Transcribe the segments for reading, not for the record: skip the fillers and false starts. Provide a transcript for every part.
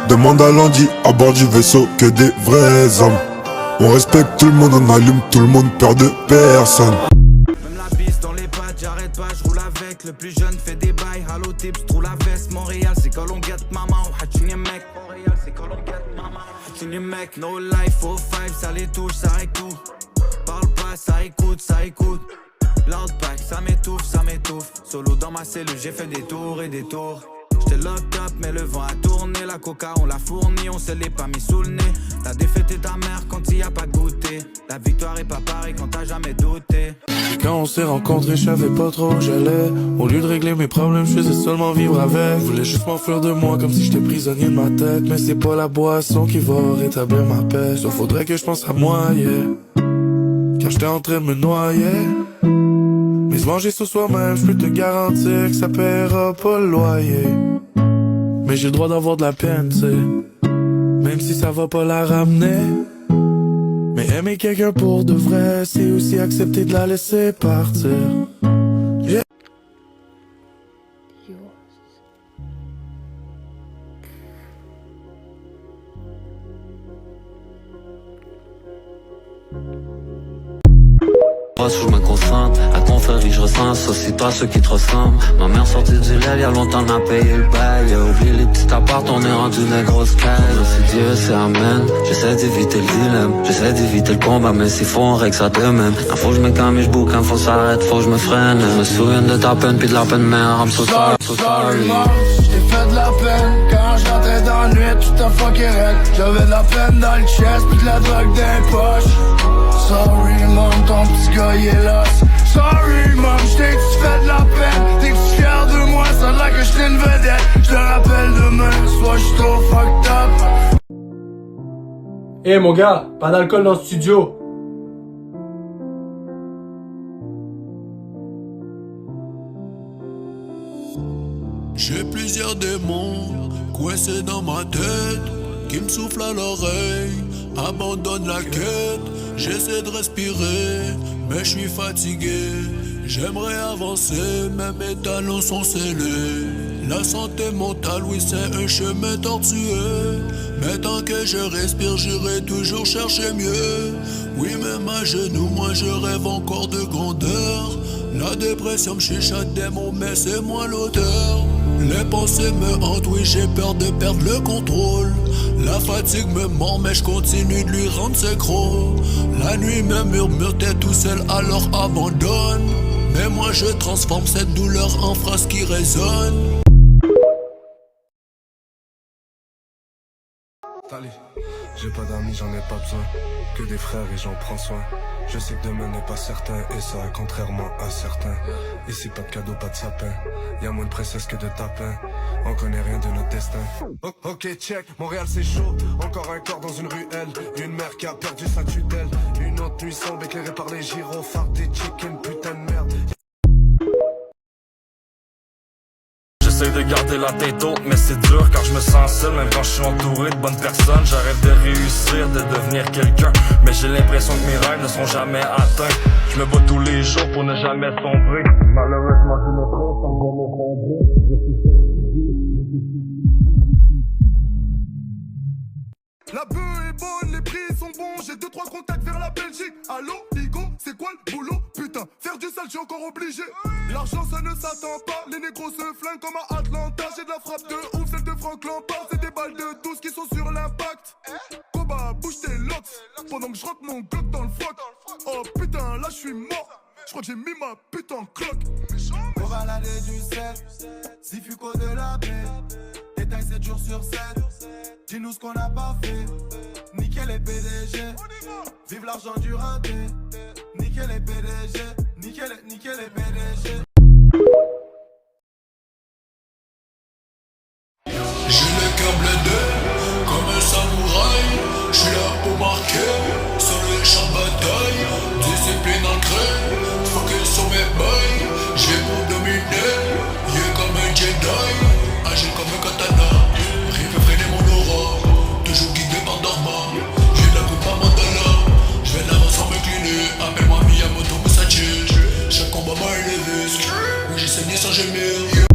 Demande à Landy, à bord du vaisseau, que des vrais hommes. On respecte tout le monde, on allume tout le monde, peur de personne. Même la bise dans les pattes, j'arrête pas, je roule avec. Le plus jeune fait des bails, Halo Tips, trou la veste. Montréal, c'est quand l'on guette maman, Hachini mec. Montréal, c'est quand l'on guette maman, Hachini mec. No life, 5, ça les touche, ça règle tout. Parle pas, ça écoute, ça écoute. L'outback, ça m'étouffe, ça m'étouffe. Solo dans ma cellule, j'ai fait des tours et des tours. J'étais locked up, mais le vent a tourné. La coca, on l'a fourni, on se l'est pas mis sous le nez. La défaite est amère quand y a pas goûté. La victoire est pas pareille quand t'as jamais douté. Quand on s'est rencontrés, je savais pas trop où j'allais. Au lieu de régler mes problèmes, je faisais seulement vivre avec. Je voulais juste m'enfuir de moi comme si j'étais prisonnier de ma tête. Mais c'est pas la boisson qui va rétablir ma paix. Sauf faudrait que je pense à moi, yeah. Quand j'étais en train de me noyer. Mais se manger sur soi-même, je peux te garantir que ça paiera pas le loyer. Mais j'ai le droit d'avoir de la peine, tu sais. Même si ça va pas la ramener. Mais aimer quelqu'un pour de vrai, c'est aussi accepter de la laisser partir. Yeah. Je me concentre, à confrérie je ressens, associe pas ceux qui te ressemblent. Ma mère sortie du lait, y'a longtemps on a payé le bail. Oublie les petits apparts, on est rendu des grosses cailles. C'est Dieu, c'est Amen, j'essaie d'éviter le dilemme. J'essaie d'éviter le combat, mais s'il faut on règle ça de même. Quand faut je me calme et je boucle, quand faut s'arrête, faut je me freine. Je me souviens de ta peine, puis de la peine mère, I'm so sorry, so sorry. J't'ai fait de la peine, quand j'entrais dans la nuit, tu t'en fucké raide. J'avais de la peine dans le chest, puis de la drogue dans les poches. Sorry mom, ton petit gars il est là. Sorry mom, j't'ai que tu fais de la peine. T'es que tu fier de moi, ça a l'air que j't'ai une vedette. J'te rappelle demain, soit j'suis trop fucked up. Hey mon gars, pas d'alcool dans le studio. J'ai plusieurs démons coincés dans ma tête qui me soufflent à l'oreille. Abandonne la quête, j'essaie de respirer, mais je suis fatigué. J'aimerais avancer, mais mes talons sont scellés. La santé mentale, oui, c'est un chemin tortueux. Mais tant que je respire, j'irai toujours chercher mieux. Oui, même à genoux, moi je rêve encore de grandeur. La dépression me chuchote des mots, mais c'est moi l'auteur. Les pensées me hantent, oui, j'ai peur de perdre le contrôle. La fatigue me mord, mais je continue de lui rendre ses crocs. La nuit me murmure, t'es tout seul, alors abandonne. Mais moi je transforme cette douleur en phrase qui résonne. J'ai pas d'amis, j'en ai pas besoin. Que des frères et j'en prends soin. Je sais que demain n'est pas certain, et ça est contrairement à certains. Ici pas de cadeau, pas de sapin. Y'a moins de princesse que de tapin. On connaît rien de notre destin. Ok check, Montréal c'est chaud. Encore un corps dans une ruelle. Une mère qui a perdu sa tutelle. Une autre nuit sombre éclairée par les gyrophares des chicken, putain de merde. J'essaie de garder la tête haute, mais c'est dur car je me sens seul. Même quand je suis entouré de bonnes personnes, j'arrête de réussir, de devenir quelqu'un. Mais j'ai l'impression que mes rêves ne seront jamais atteints. Je me bats tous les jours pour ne jamais sombrer. Malheureusement, je me prends sans m'effondrer. La bœuf est bonne, les prix sont bons. J'ai 2-3 contacts vers la Belgique. Allô, Bigo, c'est quoi le boulot? Putain, faire du sale, j'suis encore obligé. L'argent, ça ne s'attend pas. Les négros se flinguent comme à Atlanta. J'ai de la frappe de ouf, celle de Franck Lampard. C'est des balles de 12 qui sont sur l'impact. Koba, bouge tes locks. Pendant que je rentre mon glock dans le froc. Oh putain, là j'suis mort. J'crois que j'ai mis ma pute en cloque. Pour balader du sel, si Fuco de la baie. Détail 7 jours sur 7. Dis-nous ce qu'on n'a pas fait. Nickel les PDG. Vive l'argent du raté. Nickel les PDG. Nickel les PDG. J'ai le cœur blindé comme un samouraï. J'suis là pour marquer sur le champ de bataille. Discipline ancrée, focus sur mes bails. J'ai pour dominer, yeah comme un Jedi. Agile comme un katana, rien peut freiner mon aura. Toujours guidé par Dharma, j'ai de la coupe à mandala. J'vais de l'avant sans m'incliner, appelle-moi Miyamoto Musashi. Chaque combat m'a élevé, oui j'ai saigné sans gémir.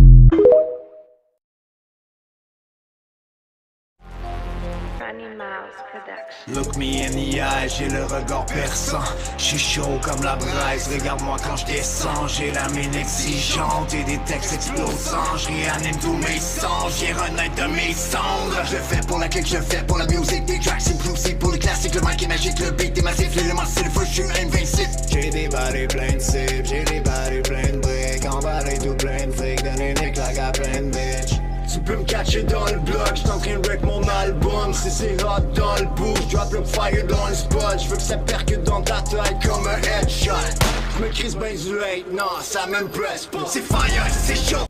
Look me in the eye, j'ai le regard perçant. J'suis chaud comme la braise, regarde-moi quand j'descends. J'ai la mine exigeante et des textes explosants. J'réanime tous mes sons, j'ai renaître de mes cendres. Je le fais pour la clique, je le fais pour la musique. Des tracks inclusive pour les classiques, le mic est magique, le beat est massif. L'élément c'est le feu, j'suis invincible. J'ai des barils pleins de cibles, j'ai des barils pleins de briques. Emballé tout plein de fric, donne une éclat à plein de bitch. Tu peux me catcher dans le bloc, j'suis en train de wreck mon album. Si c'est hot dans le bout, j'drop le fire dans le spot. J'veux que ça percute dans ta taille comme un headshot. J'me crise ben du hate, non ça m'impresse pas. C'est fire, c'est chaud.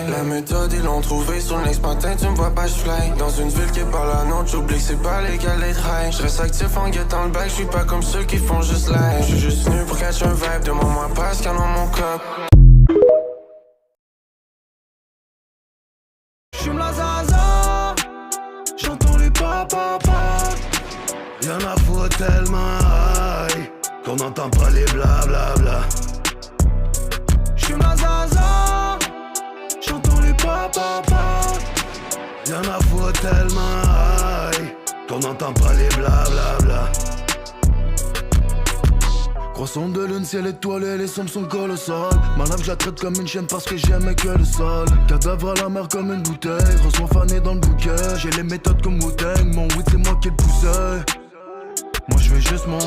La méthode ils l'ont trouvé sur le next matin, tu me vois pas j'fly. Dans une ville qui parle à non, j'oublie que c'est pas légal d'être high. J'reste actif en guettant le bac, j'suis pas comme ceux qui font juste live. J'suis juste venu pour catch un vibe, demande-moi pas ce qu'il y en a mon cop. J'fume la zaza, j'entends les papa. Y'en a foutre tellement high qu'on n'entend pas les blablabla. J'fume la zaza, j'entends les papa. Y'en a foutre tellement high qu'on n'entend pas les blablabla. Croissant de lune, ciel étoilé, les sommes sont colossales. Ma lame, je la traite comme une chienne parce que j'aime que le sol. Cadavre à la mer comme une bouteille, reçois fané dans le bouquet. J'ai les méthodes comme Wu-Tang, mon weed c'est moi qui le poussais. Moi je vais juste mon